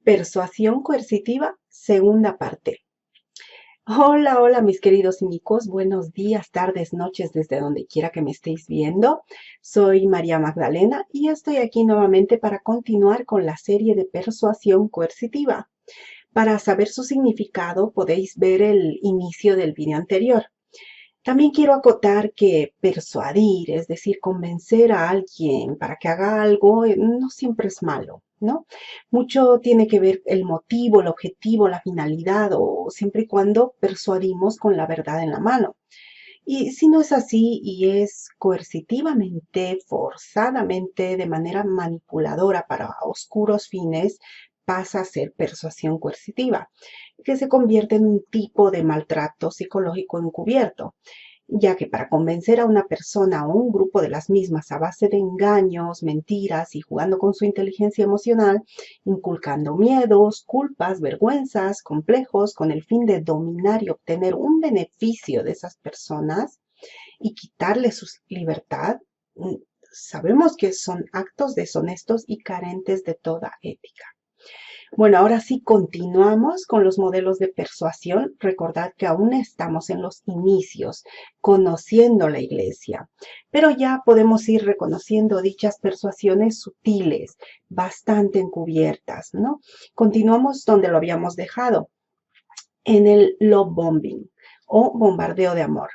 Persuasión coercitiva, segunda parte. Hola, hola mis queridos cínicos, buenos días, tardes, noches, desde donde quiera que me estéis viendo. Soy María Magdalena y estoy aquí nuevamente para continuar con la serie de persuasión coercitiva. Para saber su significado podéis ver el inicio del video anterior. También quiero acotar que persuadir, es decir, convencer a alguien para que haga algo, no siempre es malo, ¿no? Mucho tiene que ver el motivo, el objetivo, la finalidad, o siempre y cuando persuadimos con la verdad en la mano. Y si no es así y es coercitivamente, forzadamente, de manera manipuladora para oscuros fines, pasa a ser persuasión coercitiva, que se convierte en un tipo de maltrato psicológico encubierto, ya que para convencer a una persona o un grupo de las mismas a base de engaños, mentiras y jugando con su inteligencia emocional, inculcando miedos, culpas, vergüenzas, complejos, con el fin de dominar y obtener un beneficio de esas personas y quitarles su libertad, sabemos que son actos deshonestos y carentes de toda ética. Bueno, ahora sí continuamos con los modelos de persuasión. Recordad que aún estamos en los inicios, conociendo la iglesia, pero ya podemos ir reconociendo dichas persuasiones sutiles, bastante encubiertas, ¿no? Continuamos donde lo habíamos dejado, en el love bombing o bombardeo de amor,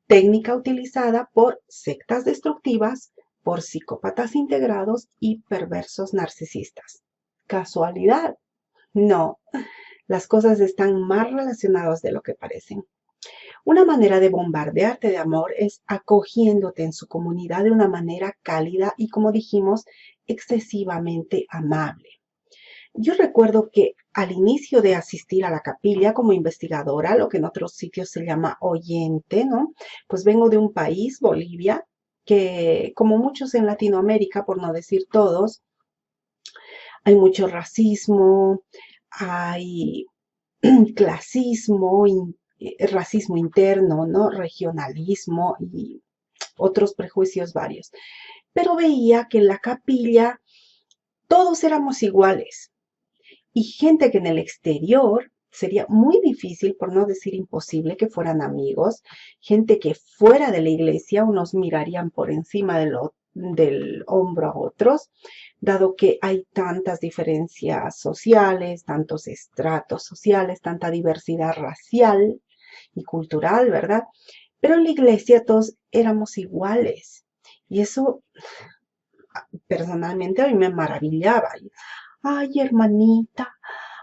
técnica utilizada por sectas destructivas, por psicópatas integrados y perversos narcisistas. ¿Casualidad? No, las cosas están más relacionadas de lo que parecen. Una manera de bombardearte de amor es acogiéndote en su comunidad de una manera cálida y, como dijimos, excesivamente amable. Yo recuerdo que al inicio de asistir a la capilla como investigadora, lo que en otros sitios se llama oyente, ¿no? Pues vengo de un país, Bolivia, que como muchos en Latinoamérica, por no decir todos, hay mucho racismo, hay clasismo, racismo interno, ¿no? Regionalismo y otros prejuicios varios. Pero veía que en la capilla todos éramos iguales y gente que en el exterior sería muy difícil, por no decir imposible, que fueran amigos, gente que fuera de la iglesia unos mirarían por encima del hombro a otros, dado que hay tantas diferencias sociales, tantos estratos sociales, tanta diversidad racial y cultural, ¿verdad? Pero en la iglesia todos éramos iguales. Y eso personalmente a mí me maravillaba. Ay, hermanita,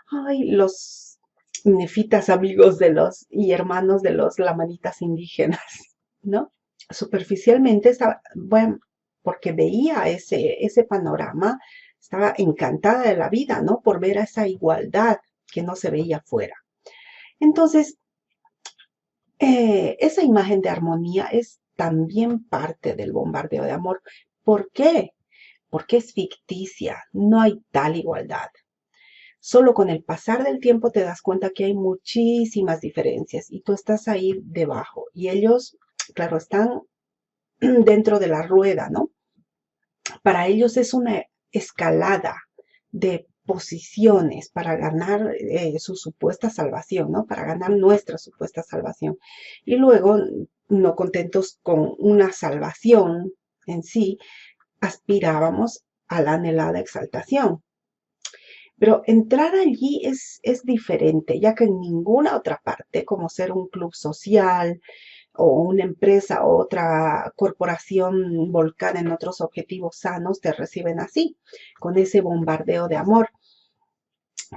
ay, los nefitas amigos de los y hermanos de los lamanitas indígenas, ¿no? Superficialmente estaba, bueno, porque veía ese panorama, estaba encantada de la vida, ¿no? Por ver a esa igualdad que no se veía afuera. Entonces, esa imagen de armonía es también parte del bombardeo de amor. ¿Por qué? Porque es ficticia, no hay tal igualdad. Solo con el pasar del tiempo te das cuenta que hay muchísimas diferencias y tú estás ahí debajo y ellos, claro, están dentro de la rueda, ¿no? Para ellos es una escalada de posiciones para ganar su supuesta salvación, ¿no? Para ganar nuestra supuesta salvación. Y luego, no contentos con una salvación en sí, aspirábamos a la anhelada exaltación. Pero entrar allí es diferente, ya que en ninguna otra parte, como ser un club social o una empresa o otra corporación volcada en otros objetivos sanos, te reciben así, con ese bombardeo de amor.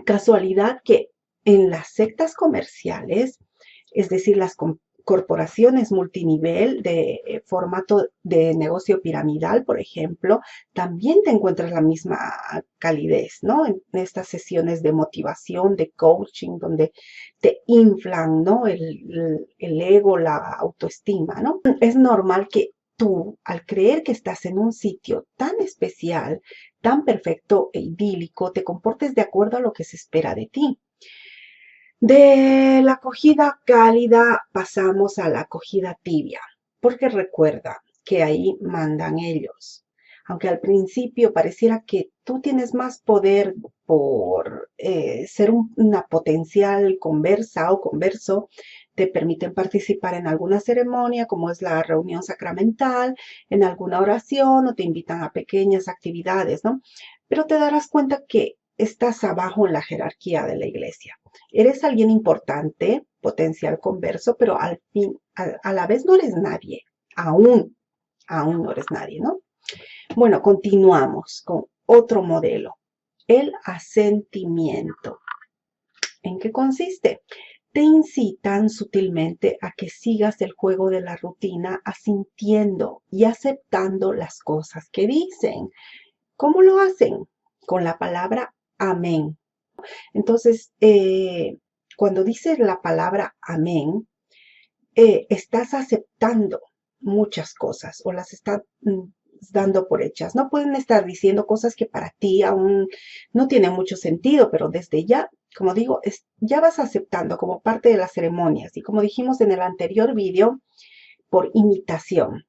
Casualidad que en las sectas comerciales, es decir, las corporaciones multinivel de formato de negocio piramidal, por ejemplo, también te encuentras la misma calidez, ¿no? En estas sesiones de motivación, de coaching, donde te inflan, ¿no? El ego, la autoestima, ¿no? Es normal que tú, al creer que estás en un sitio tan especial, tan perfecto e idílico, te comportes de acuerdo a lo que se espera de ti. De la acogida cálida pasamos a la acogida tibia, porque recuerda que ahí mandan ellos. Aunque al principio pareciera que tú tienes más poder por ser una potencial conversa o converso, te permiten participar en alguna ceremonia, como es la reunión sacramental, en alguna oración o te invitan a pequeñas actividades, ¿no? Pero te darás cuenta que estás abajo en la jerarquía de la iglesia. Eres alguien importante, potencial converso, pero al fin, a la vez no eres nadie. Aún no eres nadie, ¿no? Bueno, continuamos con otro modelo, el asentimiento. ¿En qué consiste? Te incitan sutilmente a que sigas el juego de la rutina asintiendo y aceptando las cosas que dicen. ¿Cómo lo hacen? Con la palabra amén. Entonces, cuando dices la palabra amén, estás aceptando muchas cosas o las estás dando por hechas. No pueden estar diciendo cosas que para ti aún no tienen mucho sentido, pero desde ya, como digo, ya vas aceptando como parte de las ceremonias y como dijimos en el anterior vídeo, por imitación.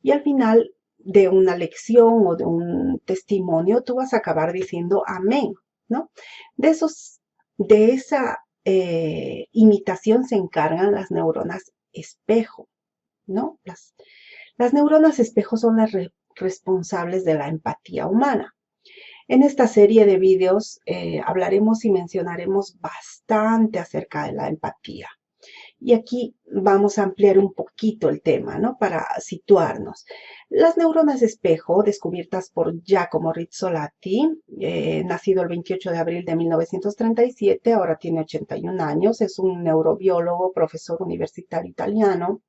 Y al final de una lección o de un testimonio, tú vas a acabar diciendo amén, ¿no? De esa imitación se encargan las neuronas espejo, ¿no? Las neuronas espejo son las responsables de la empatía humana. En esta serie de vídeos hablaremos y mencionaremos bastante acerca de la empatía. Y aquí vamos a ampliar un poquito el tema, ¿no? Para situarnos. Las neuronas espejo, descubiertas por Giacomo Rizzolatti, nacido el 28 de abril de 1937, ahora tiene 81 años, es un neurobiólogo, profesor universitario italiano,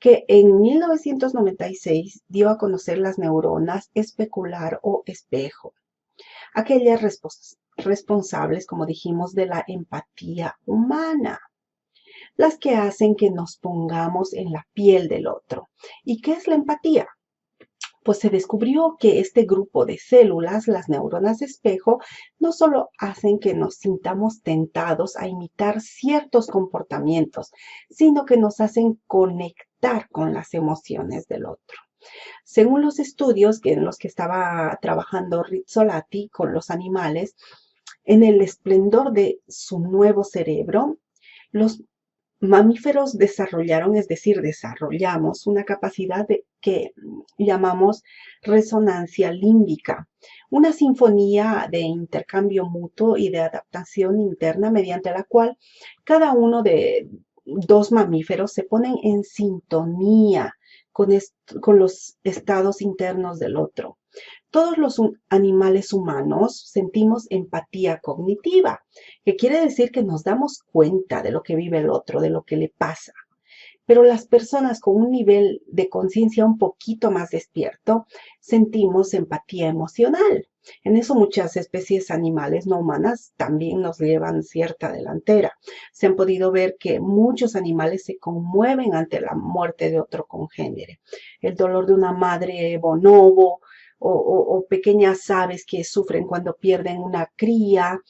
que en 1996 dio a conocer las neuronas especular o espejo, aquellas responsables, como dijimos, de la empatía humana, las que hacen que nos pongamos en la piel del otro. ¿Y qué es la empatía? Pues se descubrió que este grupo de células, las neuronas espejo, no solo hacen que nos sintamos tentados a imitar ciertos comportamientos, sino que nos hacen conectar con las emociones del otro. Según los estudios en los que estaba trabajando Rizzolatti con los animales, en el esplendor de su nuevo cerebro, los mamíferos desarrollaron, es decir, desarrollamos una capacidad que llamamos resonancia límbica, una sinfonía de intercambio mutuo y de adaptación interna mediante la cual cada uno de dos mamíferos se ponen en sintonía con los estados internos del otro. Todos los animales humanos sentimos empatía cognitiva, que quiere decir que nos damos cuenta de lo que vive el otro, de lo que le pasa. Pero las personas con un nivel de conciencia un poquito más despierto sentimos empatía emocional. En eso muchas especies animales no humanas también nos llevan cierta delantera. Se han podido ver que muchos animales se conmueven ante la muerte de otro congénere. El dolor de una madre bonobo o pequeñas aves que sufren cuando pierden una cría,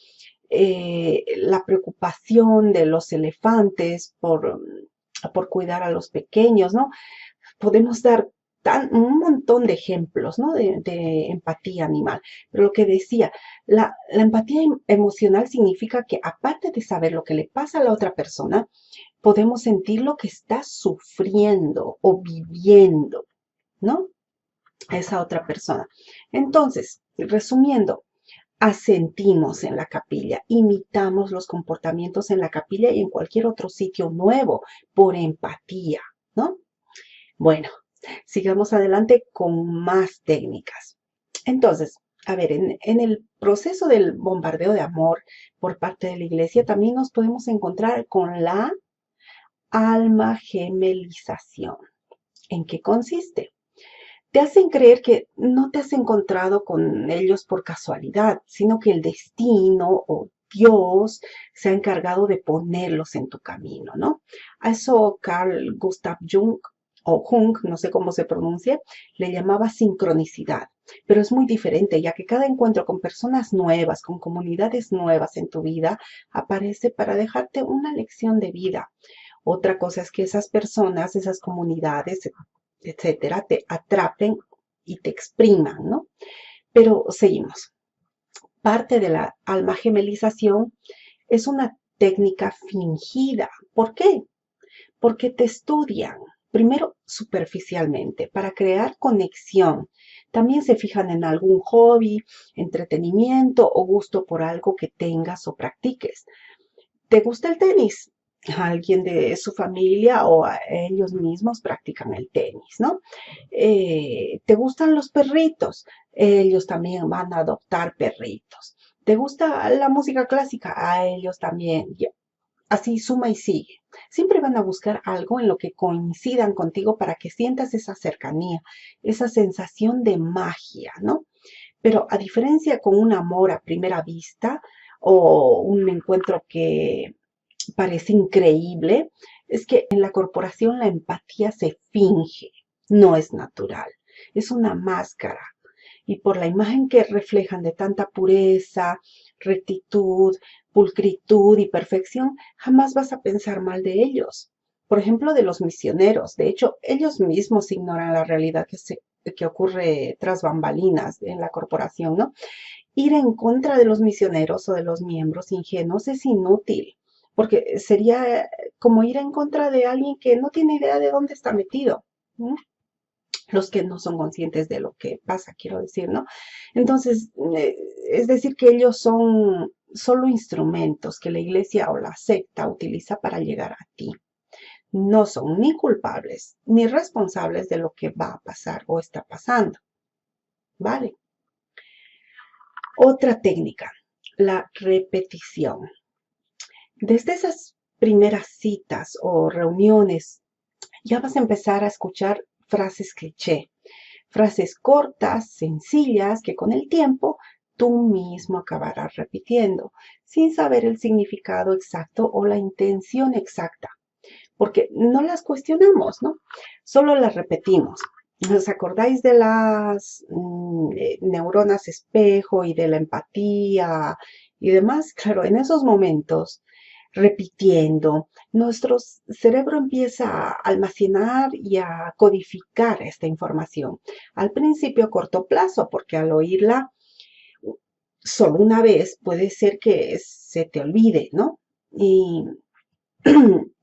la preocupación de los elefantes por cuidar a los pequeños, ¿no? Podemos dar un montón de ejemplos, ¿no? De empatía animal. Pero lo que decía, la empatía emocional significa que aparte de saber lo que le pasa a la otra persona, podemos sentir lo que está sufriendo o viviendo, ¿no? Esa otra persona. Entonces, resumiendo, asentimos en la capilla, imitamos los comportamientos en la capilla y en cualquier otro sitio nuevo por empatía, ¿no? Bueno, sigamos adelante con más técnicas. Entonces, a ver, en el proceso del bombardeo de amor por parte de la iglesia también nos podemos encontrar con la alma gemelización. ¿En qué consiste? Te hacen creer que no te has encontrado con ellos por casualidad, sino que el destino o Dios se ha encargado de ponerlos en tu camino, ¿no? A eso Carl Gustav Jung, o Jung, no sé cómo se pronuncia, le llamaba sincronicidad. Pero es muy diferente, ya que cada encuentro con personas nuevas, con comunidades nuevas en tu vida, aparece para dejarte una lección de vida. Otra cosa es que esas personas, esas comunidades, etcétera, te atrapen y te expriman, ¿no? Pero seguimos. Parte de la alma gemelización es una técnica fingida. ¿Por qué? Porque te estudian, primero superficialmente, para crear conexión. También se fijan en algún hobby, entretenimiento o gusto por algo que tengas o practiques. ¿Te gusta el tenis? Alguien de su familia o a ellos mismos practican el tenis, ¿no? ¿Te gustan los perritos? Ellos también van a adoptar perritos. ¿Te gusta la música clásica? A ellos también. Así suma y sigue. Siempre van a buscar algo en lo que coincidan contigo para que sientas esa cercanía, esa sensación de magia, ¿no? Pero a diferencia con un amor a primera vista o un encuentro que parece increíble, es que en la corporación la empatía se finge, no es natural, es una máscara. Y por la imagen que reflejan de tanta pureza, rectitud, pulcritud y perfección, jamás vas a pensar mal de ellos. Por ejemplo, de los misioneros. De hecho, ellos mismos ignoran la realidad que ocurre tras bambalinas en la corporación, ¿no? Ir en contra de los misioneros o de los miembros ingenuos es inútil, porque sería como ir en contra de alguien que no tiene idea de dónde está metido, ¿no? Los que no son conscientes de lo que pasa, quiero decir, ¿no? Entonces, es decir, que ellos son solo instrumentos que la iglesia o la secta utiliza para llegar a ti. No son ni culpables ni responsables de lo que va a pasar o está pasando, ¿vale? Otra técnica, la repetición. Desde esas primeras citas o reuniones, ya vas a empezar a escuchar frases cliché, frases cortas, sencillas, que con el tiempo tú mismo acabarás repitiendo, sin saber el significado exacto o la intención exacta, porque no las cuestionamos, ¿no? Solo las repetimos. ¿Os acordáis de las neuronas espejo y de la empatía y demás? Claro, en esos momentos, repitiendo, nuestro cerebro empieza a almacenar y a codificar esta información. Al principio a corto plazo, porque al oírla solo una vez puede ser que se te olvide, ¿no? Y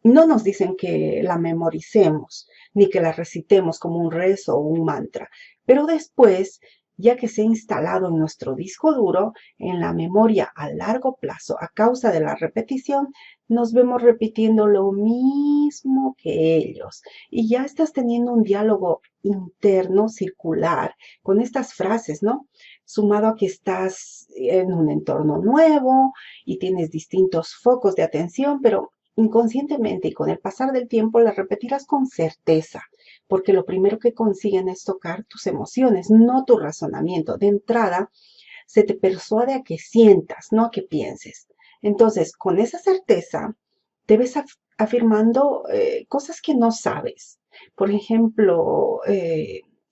no nos dicen que la memoricemos, ni que la recitemos como un rezo o un mantra, pero después, ya que se ha instalado en nuestro disco duro, en la memoria a largo plazo, a causa de la repetición, nos vemos repitiendo lo mismo que ellos. Y ya estás teniendo un diálogo interno circular con estas frases, ¿no? Sumado a que estás en un entorno nuevo y tienes distintos focos de atención, pero inconscientemente y con el pasar del tiempo las repetirás con certeza, porque lo primero que consiguen es tocar tus emociones, no tu razonamiento. De entrada, se te persuade a que sientas, no a que pienses. Entonces, con esa certeza, te ves afirmando cosas que no sabes. Por ejemplo,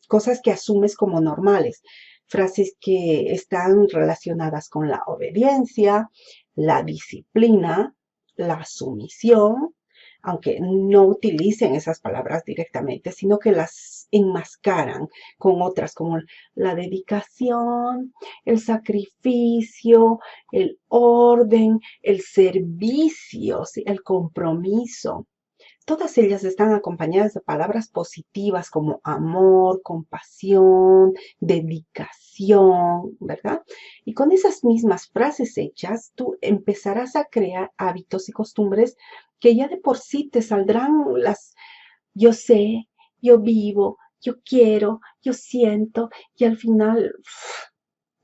cosas que asumes como normales, frases que están relacionadas con la obediencia, la disciplina, la sumisión, aunque no utilicen esas palabras directamente, sino que las enmascaran con otras como la dedicación, el sacrificio, el orden, el servicio, ¿sí? El compromiso. Todas ellas están acompañadas de palabras positivas como amor, compasión, dedicación, ¿verdad? Y con esas mismas frases hechas, tú empezarás a crear hábitos y costumbres que ya de por sí te saldrán las yo sé, yo vivo, yo quiero, yo siento, y al final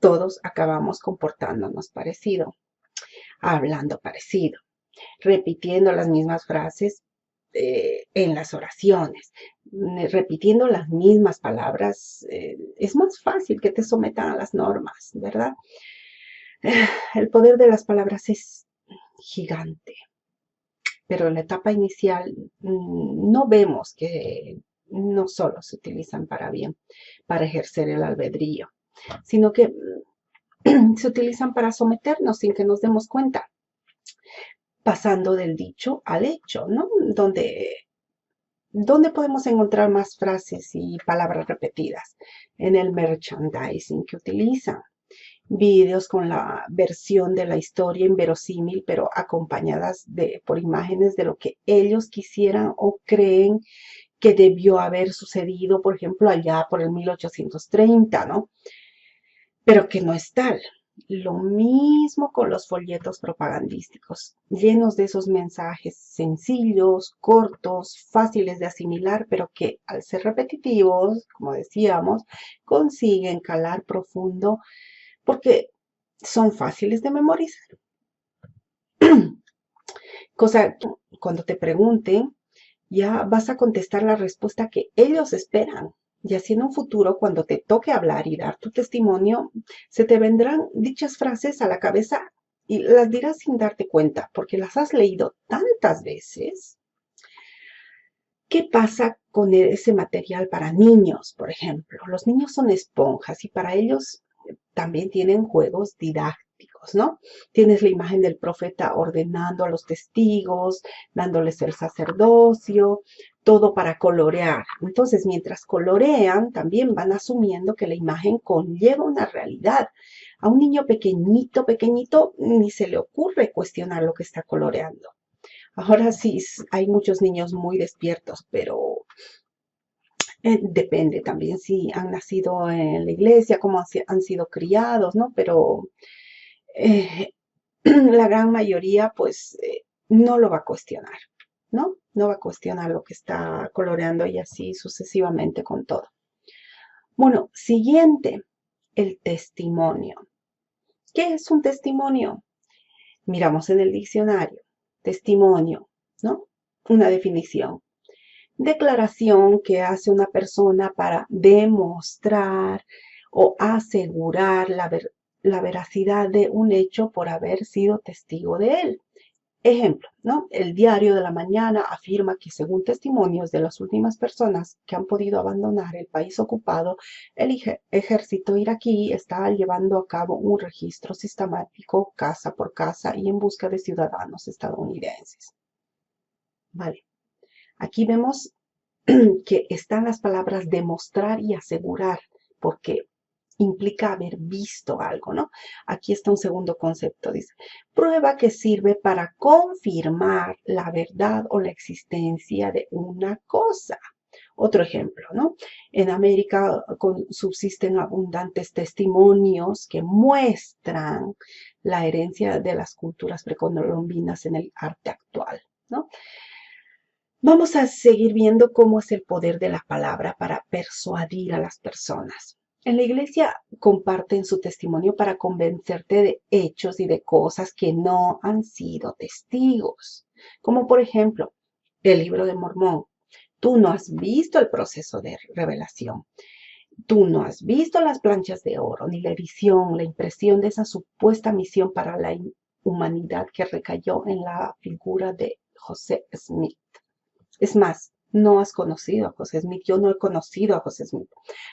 todos acabamos comportándonos parecido, hablando parecido, repitiendo las mismas frases en las oraciones, repitiendo las mismas palabras. Es más fácil que te sometan a las normas, ¿verdad? El poder de las palabras es gigante, pero en la etapa inicial no vemos que no solo se utilizan para bien, para ejercer el albedrío, sino que se utilizan para someternos sin que nos demos cuenta, pasando del dicho al hecho, ¿no? Donde ¿Dónde podemos encontrar más frases y palabras repetidas? En el merchandising que utilizan. Videos con la versión de la historia inverosímil, pero acompañadas por imágenes de lo que ellos quisieran o creen que debió haber sucedido, por ejemplo, allá por el 1830, ¿no? Pero que no es tal. Lo mismo con los folletos propagandísticos, llenos de esos mensajes sencillos, cortos, fáciles de asimilar, pero que al ser repetitivos, como decíamos, consiguen calar profundo porque son fáciles de memorizar. Cosa que cuando te pregunten, ya vas a contestar la respuesta que ellos esperan. Y así en un futuro, cuando te toque hablar y dar tu testimonio, se te vendrán dichas frases a la cabeza y las dirás sin darte cuenta, porque las has leído tantas veces. ¿Qué pasa con ese material para niños, por ejemplo? Los niños son esponjas y para ellos también tienen juegos didácticos, ¿no? Tienes la imagen del profeta ordenando a los testigos, dándoles el sacerdocio, todo para colorear. Entonces, mientras colorean, también van asumiendo que la imagen conlleva una realidad. A un niño pequeñito, pequeñito, ni se le ocurre cuestionar lo que está coloreando. Ahora sí, hay muchos niños muy despiertos, pero depende también si han nacido en la iglesia, cómo han sido criados, ¿no? Pero eh, la gran mayoría, pues, no lo va a cuestionar, ¿no? No va a cuestionar lo que está coloreando y así sucesivamente con todo. Bueno, siguiente, el testimonio. ¿Qué es un testimonio? Miramos en el diccionario. Testimonio, ¿no? Una definición. Declaración que hace una persona para demostrar o asegurar la veracidad de un hecho por haber sido testigo de él. Ejemplo, ¿no? El Diario de la Mañana afirma que según testimonios de las últimas personas que han podido abandonar el país ocupado, el ejército iraquí está llevando a cabo un registro sistemático casa por casa y en busca de ciudadanos estadounidenses. Vale, aquí vemos que están las palabras demostrar y asegurar, porque implica haber visto algo, ¿no? Aquí está un segundo concepto, dice, prueba que sirve para confirmar la verdad o la existencia de una cosa. Otro ejemplo, ¿no? En América subsisten abundantes testimonios que muestran la herencia de las culturas precolombinas en el arte actual, ¿no? Vamos a seguir viendo cómo es el poder de la palabra para persuadir a las personas. En la iglesia comparten su testimonio para convencerte de hechos y de cosas que no han sido testigos. Como por ejemplo, el libro de Mormón. Tú no has visto el proceso de revelación. Tú no has visto las planchas de oro, ni la visión, la impresión de esa supuesta misión para la humanidad que recayó en la figura de José Smith. Es más, no has conocido a José Smith, yo no he conocido a José Smith.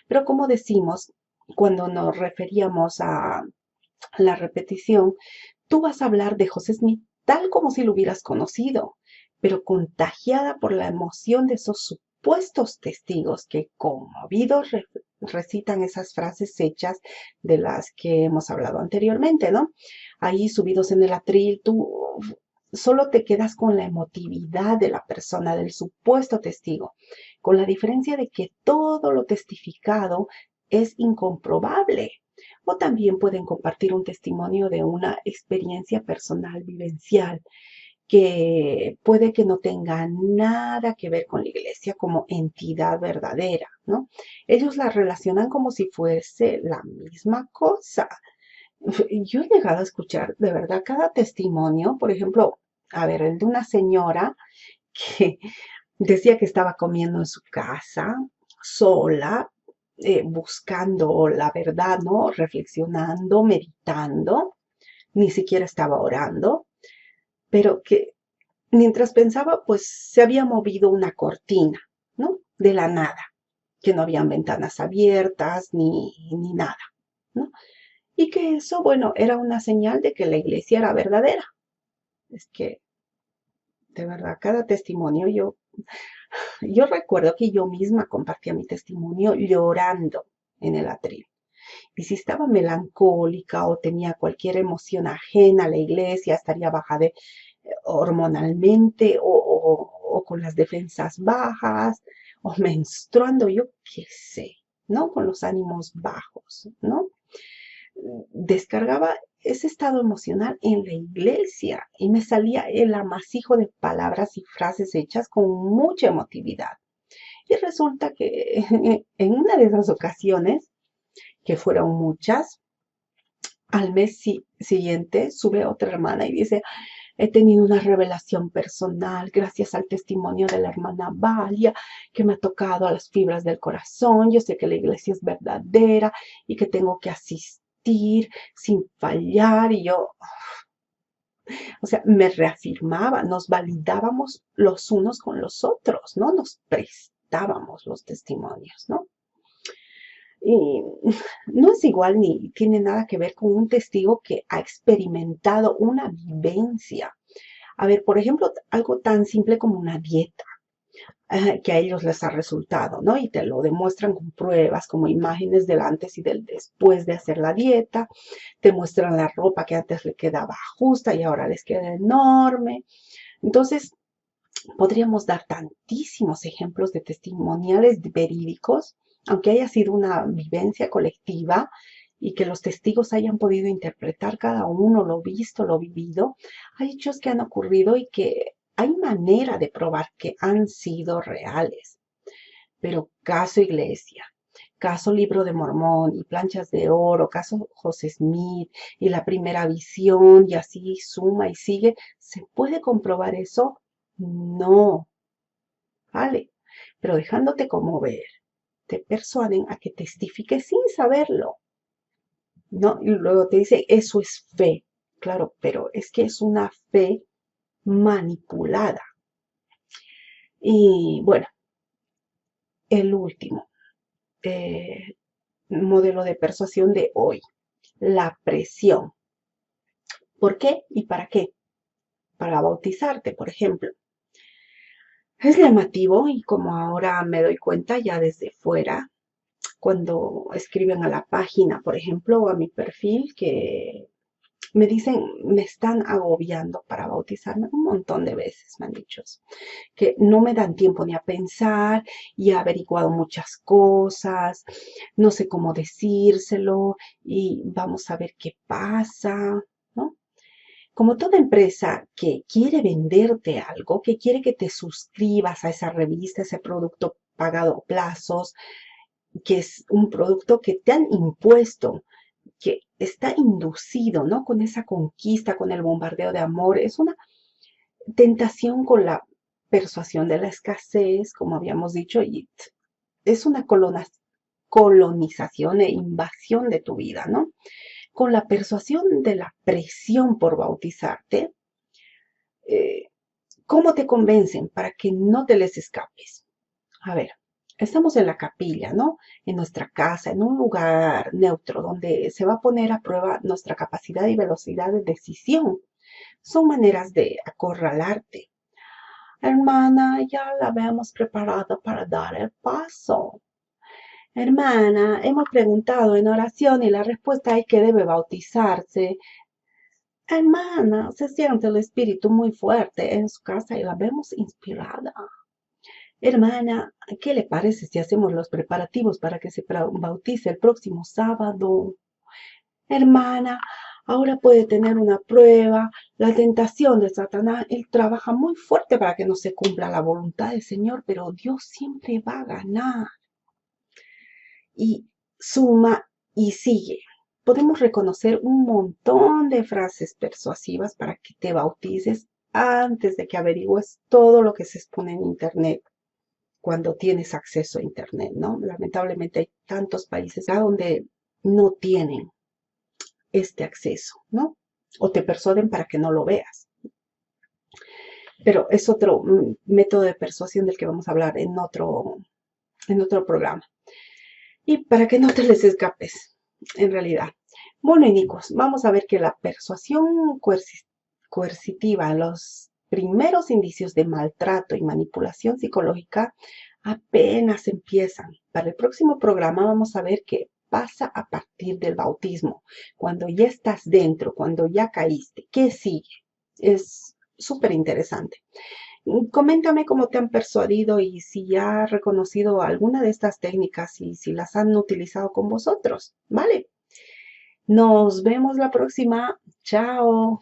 Pero como decimos, cuando nos referíamos a la repetición, tú vas a hablar de José Smith tal como si lo hubieras conocido, pero contagiada por la emoción de esos supuestos testigos que conmovidos recitan esas frases hechas de las que hemos hablado anteriormente, ¿no? Ahí subidos en el atril, tú solo te quedas con la emotividad de la persona, del supuesto testigo, con la diferencia de que todo lo testificado es incomprobable. O también pueden compartir un testimonio de una experiencia personal vivencial que puede que no tenga nada que ver con la iglesia como entidad verdadera, ¿no? Ellos la relacionan como si fuese la misma cosa. Yo he llegado a escuchar de verdad cada testimonio, por ejemplo, a ver, el de una señora que decía que estaba comiendo en su casa, sola, buscando la verdad, ¿no? Reflexionando, meditando, ni siquiera estaba orando, pero que mientras pensaba, pues se había movido una cortina, ¿no? De la nada, que no habían ventanas abiertas ni nada, ¿no? Y que eso, bueno, era una señal de que la iglesia era verdadera. Es que, de verdad, cada testimonio Yo recuerdo que yo misma compartía mi testimonio llorando en el atril. Y si estaba melancólica o tenía cualquier emoción ajena a la iglesia, estaría baja de hormonalmente o con las defensas bajas o menstruando, yo qué sé, ¿no? Con los ánimos bajos, ¿no? Descargaba ese estado emocional en la iglesia y me salía el amasijo de palabras y frases hechas con mucha emotividad. Y resulta que en una de esas ocasiones, que fueron muchas, al mes siguiente sube otra hermana y dice, he tenido una revelación personal gracias al testimonio de la hermana Valia, que me ha tocado a las fibras del corazón. Yo sé que la iglesia es verdadera y que tengo que asistir sin fallar. Y yo, o sea, me reafirmaba, nos validábamos los unos con los otros, ¿no? Nos prestábamos los testimonios, ¿no? Y no es igual ni tiene nada que ver con un testigo que ha experimentado una vivencia. A ver, por ejemplo, algo tan simple como una dieta, que a ellos les ha resultado, ¿no? Y te lo demuestran con pruebas, como imágenes del antes y del después de hacer la dieta. Te muestran la ropa que antes le quedaba justa y ahora les queda enorme. Entonces, podríamos dar tantísimos ejemplos de testimoniales verídicos, aunque haya sido una vivencia colectiva y que los testigos hayan podido interpretar cada uno lo visto, lo vivido. Hay hechos que han ocurrido y que hay manera de probar que han sido reales. Pero caso Iglesia, caso Libro de Mormón y Planchas de Oro, caso José Smith y la primera visión y así suma y sigue, ¿se puede comprobar eso? No, ¿vale? Pero dejándote conmover, te persuaden a que testifiques sin saberlo, ¿no? Y luego te dice, eso es fe. Claro, pero es que es una fe manipulada. Y bueno, el último modelo de persuasión de hoy, la presión. ¿Por qué y para qué? Para bautizarte, por ejemplo. Es llamativo y como ahora me doy cuenta ya desde fuera, cuando escriben a la página, por ejemplo, o a mi perfil, que me dicen, me están agobiando para bautizarme un montón de veces, me han dicho, que no me dan tiempo ni a pensar y he averiguado muchas cosas, no sé cómo decírselo y vamos a ver qué pasa, ¿no? Como toda empresa que quiere venderte algo, que quiere que te suscribas a esa revista, ese producto pagado a plazos, que es un producto que te han impuesto, que está inducido, ¿no? Con esa conquista, con el bombardeo de amor. Es una tentación con la persuasión de la escasez, como habíamos dicho, y es una colonización e invasión de tu vida, ¿no? Con la persuasión de la presión por bautizarte, eh, ¿cómo te convencen para que no te les escapes? A ver, estamos en la capilla, ¿no? En nuestra casa, en un lugar neutro donde se va a poner a prueba nuestra capacidad y velocidad de decisión. Son maneras de acorralarte. Hermana, ya la habíamos preparado para dar el paso. Hermana, hemos preguntado en oración y la respuesta es que debe bautizarse. Hermana, se siente el espíritu muy fuerte en su casa y la vemos inspirada. Hermana, ¿qué le parece si hacemos los preparativos para que se bautice el próximo sábado? Hermana, ahora puede tener una prueba. La tentación de Satanás, él trabaja muy fuerte para que no se cumpla la voluntad del Señor, pero Dios siempre va a ganar. Y suma y sigue. Podemos reconocer un montón de frases persuasivas para que te bautices antes de que averigües todo lo que se expone en Internet cuando tienes acceso a Internet, ¿no? Lamentablemente hay tantos países donde no tienen este acceso, ¿no? O te persuaden para que no lo veas. Pero es otro método de persuasión del que vamos a hablar en otro programa. Y para que no te les escapes, en realidad. Bueno, Nicos, vamos a ver que la persuasión coercitiva, los primeros indicios de maltrato y manipulación psicológica apenas empiezan. Para el próximo programa vamos a ver qué pasa a partir del bautismo, cuando ya estás dentro, cuando ya caíste, ¿qué sigue? Es súper interesante. Coméntame cómo te han persuadido y si ya has reconocido alguna de estas técnicas y si las han utilizado con vosotros, ¿vale? Nos vemos la próxima. Chao.